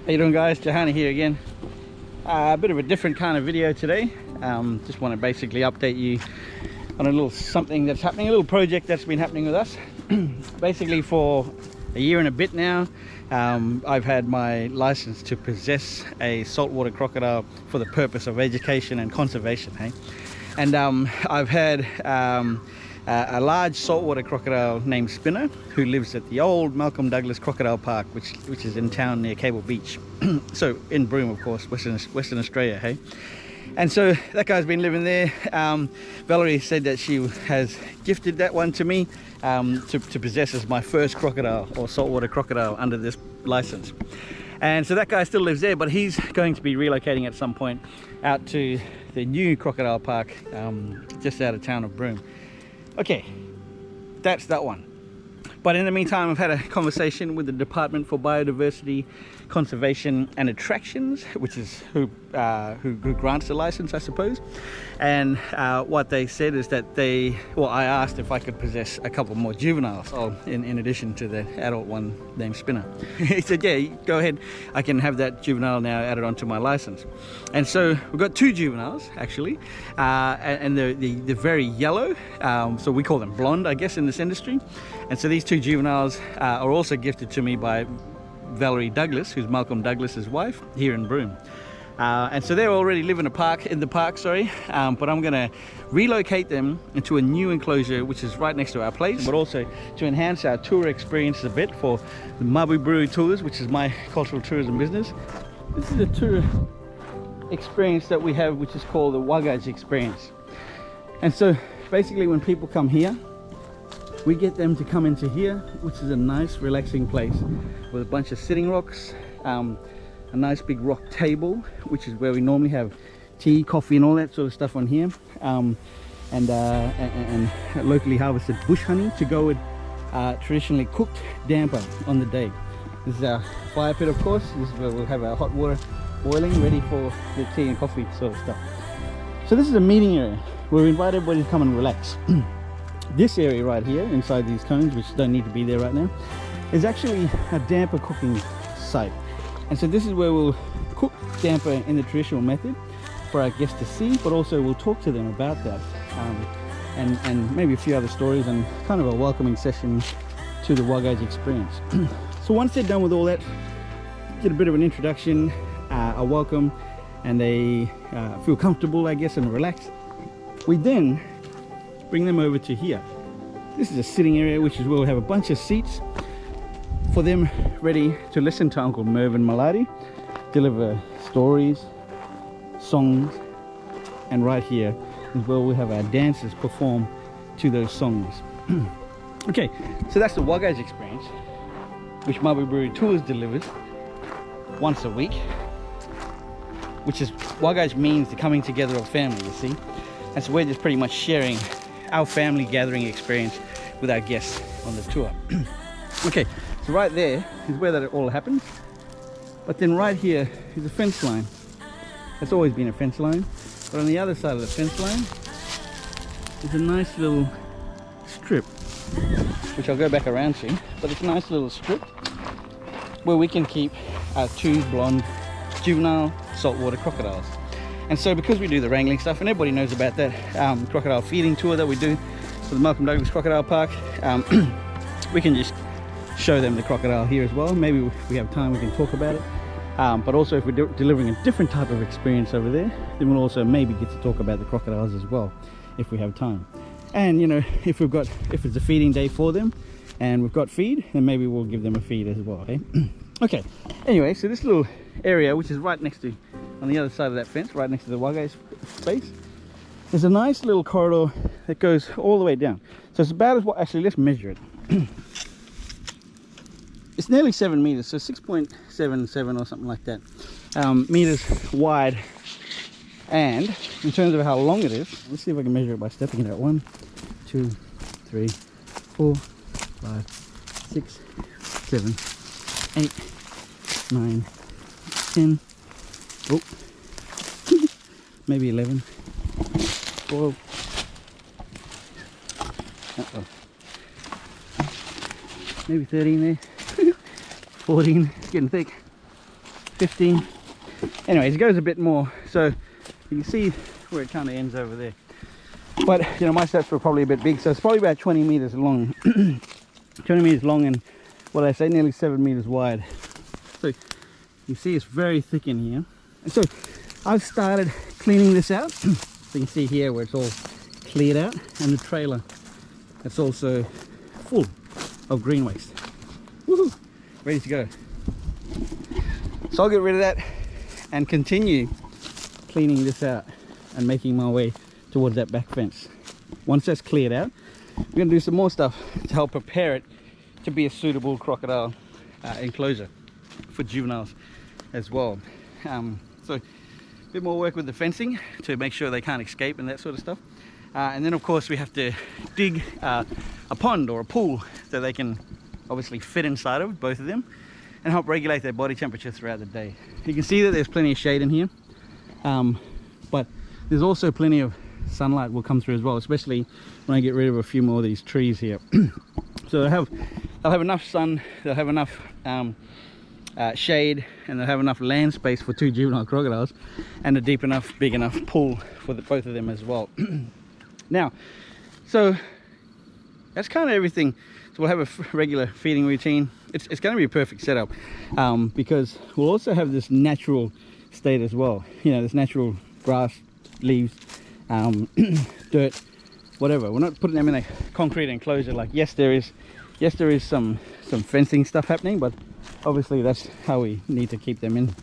How you doing, guys? Johani here again. A bit of a different kind of video today. Just want to basically update you on a little something that's happening, a little project that's been happening with us. Basically for a year and a bit now, I've had my license to possess a saltwater crocodile for the purpose of education and conservation. Hey? And I've had a large saltwater crocodile named Spinner, who lives at the old Malcolm Douglas Crocodile Park, which is in town near Cable Beach. So in Broome, of course, Western Australia. Hey, and so that guy's been living there. Valerie said that she has gifted that one to me to possess as my first crocodile, or saltwater crocodile, under this license. And so that guy still lives there, but he's going to be relocating at some point out to the new Crocodile Park just out of town of Broome. Okay, that's that one. But in the meantime, I've had a conversation with the Department for Biodiversity, Conservation and Attractions, which is who grants the license, I suppose. And what they said is that I asked if I could possess a couple more juveniles, in addition to the adult one named Spinner. He said, yeah, go ahead, I can have that juvenile now added onto my license. And so we've got two juveniles, actually, and they're very yellow, so we call them blonde, I guess, in this industry. And so these two juveniles are also gifted to me by Valeri Douglas, who's Malcolm Douglas's wife, here in Broome. And so they're already living in the park, but I'm going to relocate them into a new enclosure which is right next to our place, but also to enhance our tour experience a bit for the Mabu Buru tours, which is my cultural tourism business. This is a tour experience that we have, which is called the Wakaj experience. And so basically when people come here, we get them to come into here, which is a nice relaxing place with a bunch of sitting rocks, a nice big rock table, which is where we normally have tea, coffee and all that sort of stuff on here, and locally harvested bush honey to go with traditionally cooked damper on the day. This is our fire pit, of course. This is where we'll have our hot water boiling, ready for the tea and coffee sort of stuff. So this is a meeting area where we invite everybody to come and relax. This area right here, inside these cones, which don't need to be there right now, is actually a damper cooking site. And so this is where we'll cook damper in the traditional method for our guests to see, but also we'll talk to them about that, and maybe a few other stories, and kind of a welcoming session to the Wakaj experience. So once they're done with all that, get a bit of an introduction, a welcome, and they feel comfortable, I guess, and relaxed, we then bring them over to here. This is a sitting area, which is where we'll have a bunch of seats for them ready to listen to Uncle Mervyn Maladi deliver stories, songs, and right here is where we'll have our dancers perform to those songs. Okay, so that's the Wakaj experience, which Mabu Buru Tours delivers once a week, which is, Wakaj means the coming together of family, you see. And so we're just pretty much sharing our family gathering experience with our guests on the tour. Okay, so right there is where that all happens. But then right here is a fence line. It's always been a fence line, but on the other side of the fence line is a nice little strip, which I'll go back around to, but it's a nice little strip where we can keep our two blonde juvenile saltwater crocodiles. And so because we do the wrangling stuff, and everybody knows about that crocodile feeding tour that we do for the Malcolm Douglas Crocodile Park, we can just show them the crocodile here as well. Maybe if we have time, we can talk about it. But also if we're delivering a different type of experience over there, then we'll also maybe get to talk about the crocodiles as well, if we have time. And you know, if it's a feeding day for them and we've got feed, then maybe we'll give them a feed as well, okay? Okay, anyway, so this little area, which is right next to, on the other side of that fence, right next to the Wakaj space, there's a nice little corridor that goes all the way down. So it's about as what, actually, let's measure it. It's nearly 7 meters, so 6.77 or something like that meters wide. And in terms of how long it is, let's see if I can measure it by stepping it out. 1, 2, 3, 4, 5, 6, 7, 8, 9, 10. Oh, maybe 11, 12. Uh-oh. Maybe 13 there. 14. It's getting thick. 15. Anyways, it goes a bit more, so you can see where it kind of ends over there. But you know, my steps were probably a bit big, so it's probably about 20 meters long. 20 meters long and what I say, nearly 7 meters wide. So you see it's very thick in here. And so I've started cleaning this out. So you can see here where it's all cleared out, and the trailer, it's also full of green waste. Woohoo! Ready to go. So I'll get rid of that and continue cleaning this out and making my way towards that back fence. Once that's cleared out, we're going to do some more stuff to help prepare it to be a suitable crocodile enclosure for juveniles as well. So a bit more work with the fencing to make sure they can't escape and that sort of stuff. And then of course we have to dig a pond or a pool so they can obviously fit inside of, both of them, and help regulate their body temperature throughout the day. You can see that there's plenty of shade in here, but there's also plenty of sunlight will come through as well, especially when I get rid of a few more of these trees here. So they'll have enough sun, they'll have enough shade, and they'll have enough land space for 2 juvenile crocodiles, and a deep enough, big enough pool for both of them as well. Now, so that's kind of everything. So we'll have a regular feeding routine. It's going to be a perfect setup, because we'll also have this natural state as well. You know, this natural grass, leaves, dirt, whatever. We're not putting them in a concrete enclosure. Like, yes, there is some fencing stuff happening, but obviously that's how we need to keep them in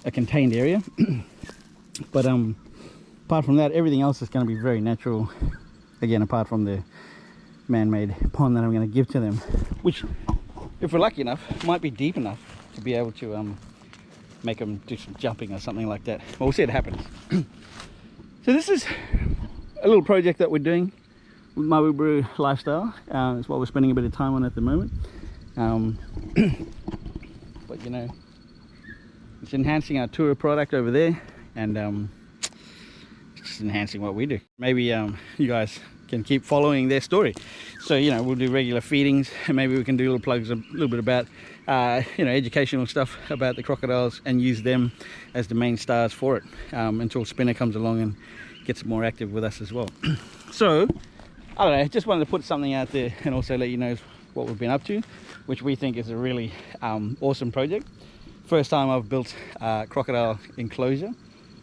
a contained area. But apart from that, everything else is going to be very natural. Again, apart from the man-made pond that I'm going to give to them, which, if we're lucky enough, might be deep enough to be able to make them do some jumping or something like that. Well, we'll see what happens. So this is a little project that we're doing with Mabu Buru lifestyle. It's what we're spending a bit of time on at the moment. But you know, it's enhancing our tour product over there, and it's just enhancing what we do. Maybe you guys can keep following their story. So you know, we'll do regular feedings, and maybe we can do little plugs, a little bit about you know, educational stuff about the crocodiles, and use them as the main stars for it, until Spinner comes along and gets more active with us as well. So I don't know, just wanted to put something out there and also let you know what we've been up to, which we think is a really awesome project. First time I've built a crocodile enclosure.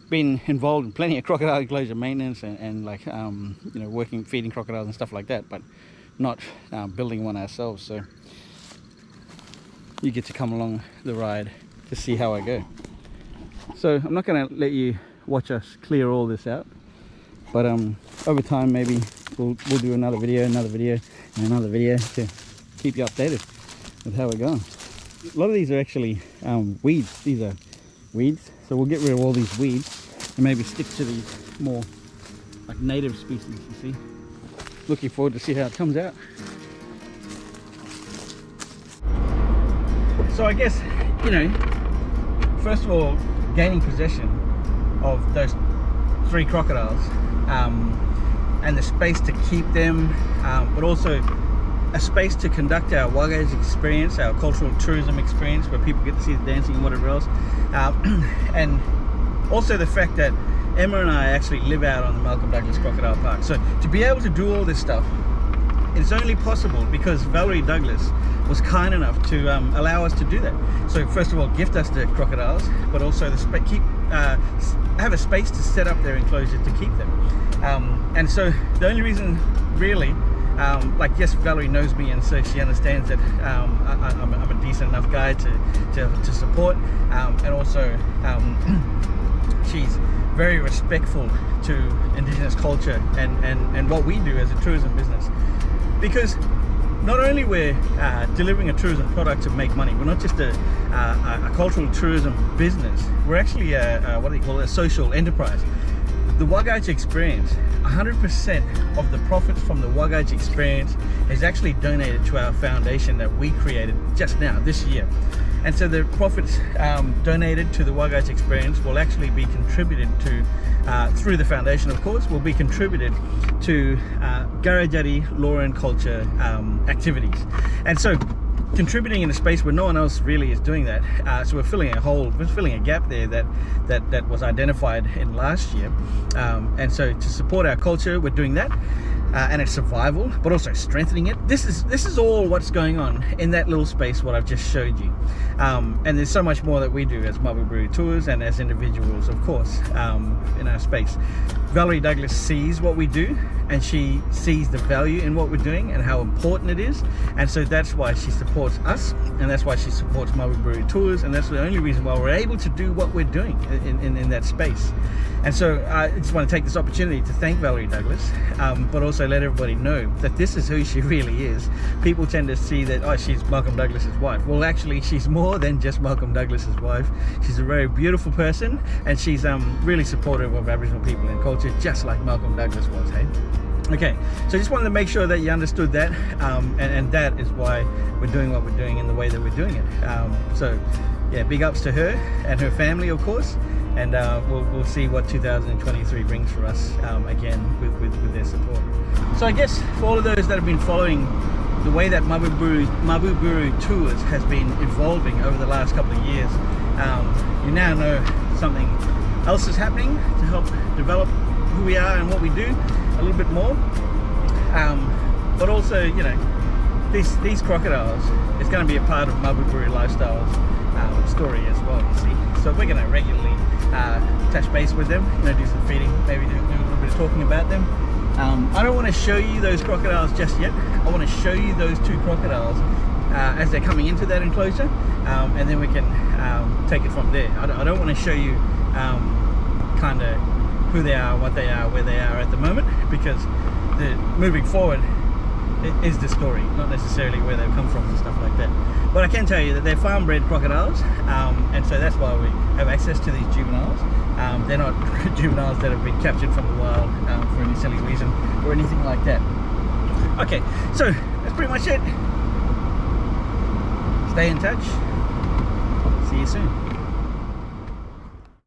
Been involved in plenty of crocodile enclosure maintenance and like you know, feeding crocodiles and stuff like that, but not building one ourselves. So you get to come along the ride to see how I go. So I'm not going to let you watch us clear all this out, but over time maybe we'll do another video and another video to keep you updated with how we're going. A lot of these are actually weeds. These are weeds, so we'll get rid of all these weeds and maybe stick to these more like native species, you see. Looking forward to see how it comes out. So I guess, you know, first of all, gaining possession of those 3 crocodiles, and the space to keep them, but also a space to conduct our Wakaj experience, our cultural tourism experience, where people get to see the dancing and whatever else, and also the fact that Emma and I actually live out on the Malcolm Douglas Crocodile Park. So to be able to do all this stuff, it's only possible because Valeri Douglas was kind enough to allow us to do that. So first of all, gift us the crocodiles, but also have a space to set up their enclosure to keep them. And so the only reason really, like, yes, Valerie knows me, and so she understands that I'm a decent enough guy to support, and also she's very respectful to Indigenous culture and what we do as a tourism business. Because not only we're delivering a tourism product to make money, we're not just a cultural tourism business, we're actually what do you call it, a social enterprise. The Wakaj experience, 100% of the profits from the Wakaj experience is actually donated to our foundation that we created just now, this year. And so the profits donated to the Wakaj experience will actually be contributed to, through the foundation of course, will be contributed to Garajari law and culture activities. And so contributing in a space where no one else really is doing that. So we're filling a hole, we're filling a gap there that was identified in last year. And so to support our culture, we're doing that. And its survival, but also strengthening it. This is all what's going on in that little space, what I've just showed you. And there's so much more that we do as Mabu Buru Tours and as individuals, of course, in our space. Valeri Douglas sees what we do, and she sees the value in what we're doing and how important it is. And so that's why she supports us, and that's why she supports Mabu Buru Tours, and that's the only reason why we're able to do what we're doing in that space. And so I just want to take this opportunity to thank Valeri Douglas, but also let everybody know that this is who she really is. People tend to see that, oh, she's Malcolm Douglas's wife. Well, actually, she's more than just Malcolm Douglas's wife. She's a very beautiful person, and she's really supportive of Aboriginal people and culture, just like Malcolm Douglas was, hey? Okay, so I just wanted to make sure that you understood that, and that is why we're doing what we're doing in the way that we're doing it. So, yeah, big ups to her and her family, of course. And we'll see what 2023 brings for us again with their support. So I guess for all of those that have been following the way that Mabu Buru Tours has been evolving over the last couple of years, you now know something else is happening to help develop who we are and what we do a little bit more. But also, you know, these crocodiles is going to be a part of Mabu Buru Lifestyle's story as well, you see. So we're going to regularly touch base with them, you know, do some feeding, maybe do a little bit of talking about them. I don't want to show you those crocodiles just yet. I want to show you those two crocodiles as they're coming into that enclosure, and then we can take it from there. I don't want to show you kind of who they are, what they are, where they are at the moment, because moving forward is the story, not necessarily where they've come from and stuff like that. But I can tell you that they're farm-bred crocodiles, and so that's why we have access to these juveniles. They're not juveniles that have been captured from the wild for any silly reason or anything like that. Okay, so that's pretty much it. Stay in touch. See you soon.